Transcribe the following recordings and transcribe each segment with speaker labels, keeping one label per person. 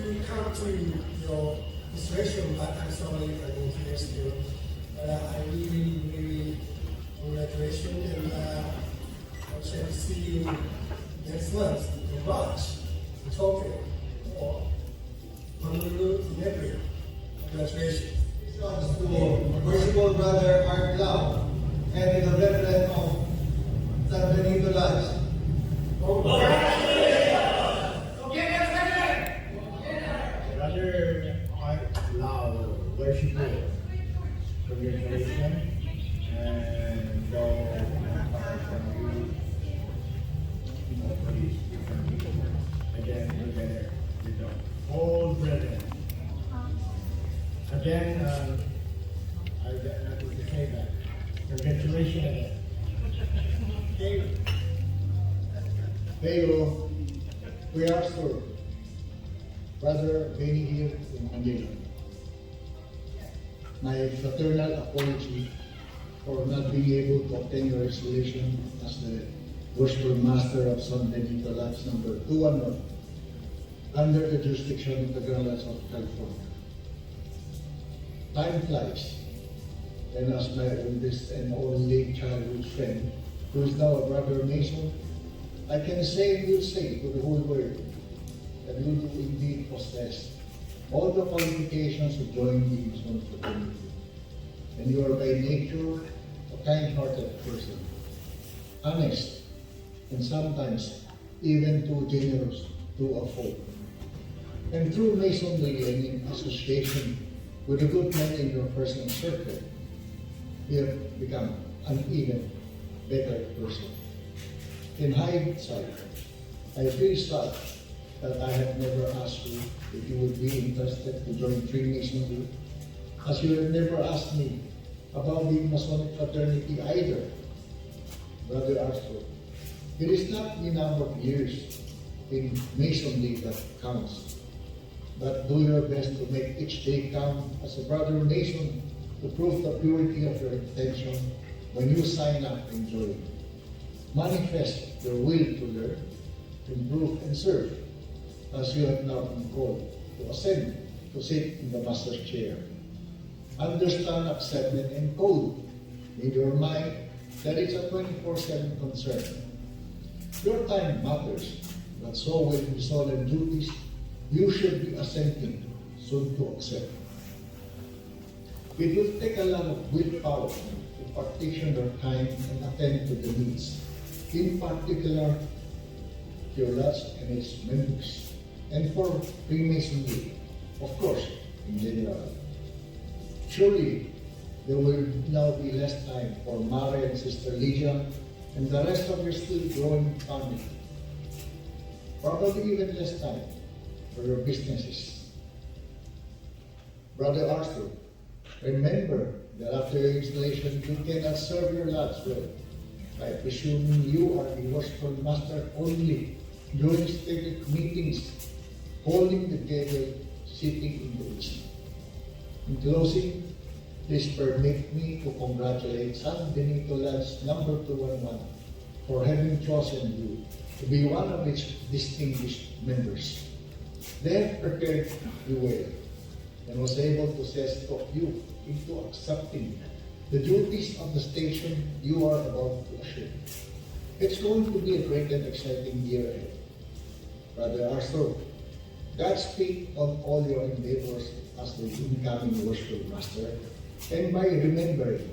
Speaker 1: we come to your situation, but I'm sorry if I introduced you. I really congratulations, and I shall see you next month in March in Tokyo or Honolulu in April. Congratulations.
Speaker 2: Worshipful Brother Art Lau, and the Reverend of San Benito Lodge.
Speaker 3: Brother Art Lau, worshipful, congratulations, and go apart from you, hopefully you can be again together with the whole brethren. Again, I got nothing to say that. Congratulations again.
Speaker 4: Pero we are sure, Brother Benny here in Manila, my fraternal apology for not being able to obtain your installation as the Worshipful Master of San Benito Lodge number 211 under the jurisdiction of the Grand Lodge of California. Time flies, and as my oldest and only childhood friend, who is now a brother Mason, I can say and will say to the whole world that you do indeed possess all the qualifications to join the Mason fraternity. And you are by nature a kind-hearted person, honest, and sometimes even too generous to a fault. And through Masonry and in association with the good men in your personal circle, you have become an even better person. In hindsight, I feel sad that I have never asked you if you would be interested to join Freemasonry, as you have never asked me about the Masonic fraternity either. Brother Arthur, it is not the number of years in Masonry that counts, but do your best to make each day count as a brother Mason to prove the purity of your intention when you sign up and join. Manifest your will to learn, improve, and serve, as you have now been called to ascend to sit in the Master's chair. Understand, accept, and encode in your mind that it's a 24/7 concern. Your time matters, but so will the solemn duties you should be assenting soon to accept. It will take a lot of willpower to partition your time and attend to the needs, in particular your lodge and its members, and for Freemasonry, of course, in general. Surely, there will now be less time for Mara and Sister Lydia and the rest of your still growing family. Probably even less time for your businesses. Brother Arthur, remember that after your installation, you cannot serve your lodge well by presuming you are the worshipful master only during stated meetings, holding the table, sitting in the east. In closing, please permit me to congratulate San Benito Lodge number 211 for having chosen you to be one of its distinguished members. They have prepared you well and was able to talk you into accepting the duties of the station you are about to assume. It's going to be a great and exciting year ahead. Brother Arthur, Godspeed on all your endeavors as the incoming worshipful master, and by remembering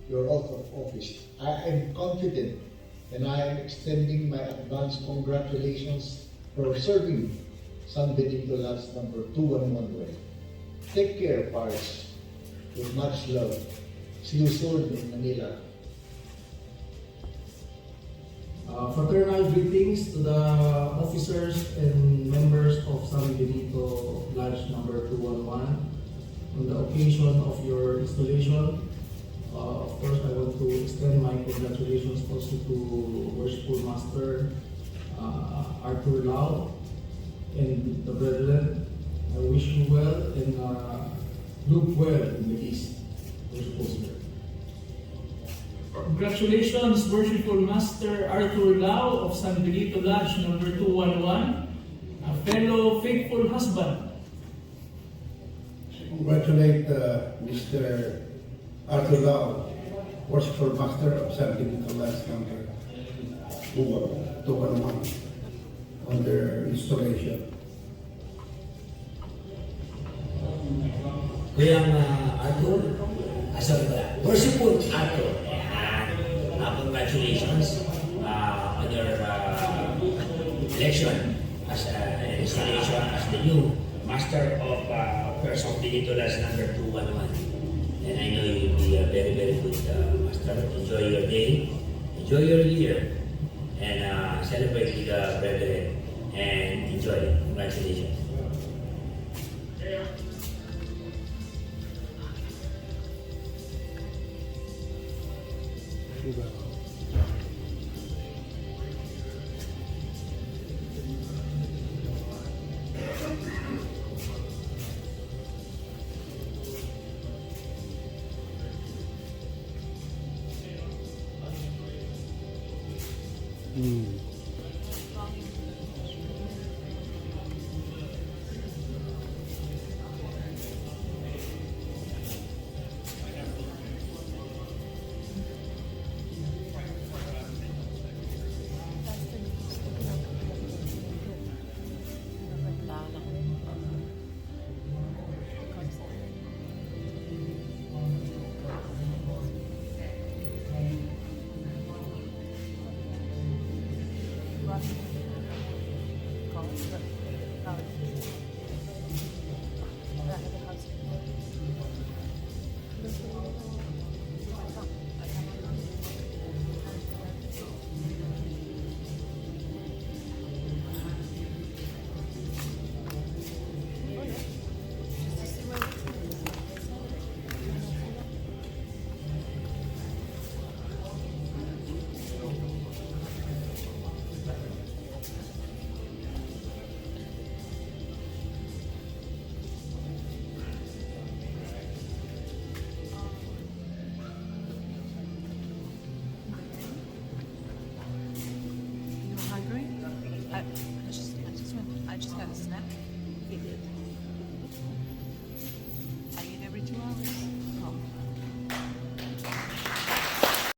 Speaker 4: your oath of office, I am confident and I am extending my advance congratulations for serving San Benito Lodge number 211 well. Take care, Parish. With much love. See you soon in Manila.
Speaker 5: Fraternal greetings to the officers and members of San Benito Lodge number 211 on the occasion of your installation. Of course, I want to extend my congratulations also to Worshipful Master Arthur Lau and the brethren. I wish you well and look well in the East. Worshipful Spirit.
Speaker 6: Congratulations, Worshipful Master Arthur Lau of San Benito Lodge number 211
Speaker 5: fellow faithful husband.
Speaker 6: Congratulate Mr. Arthur Lau, Worshipful Master of San Benito Lodge number 211 on their installation.
Speaker 7: Kuyang Arthur, sorry pala, Worshipful Arthur. Ayan. Congratulations on your election as an installation as the new Master of First of Benito Lodge number 211. And I know you will be a very, very good master. Enjoy your day, enjoy your year, and celebrate with the brethren and enjoy. Congratulations.
Speaker 8: Hungry? I just got a snack. He did.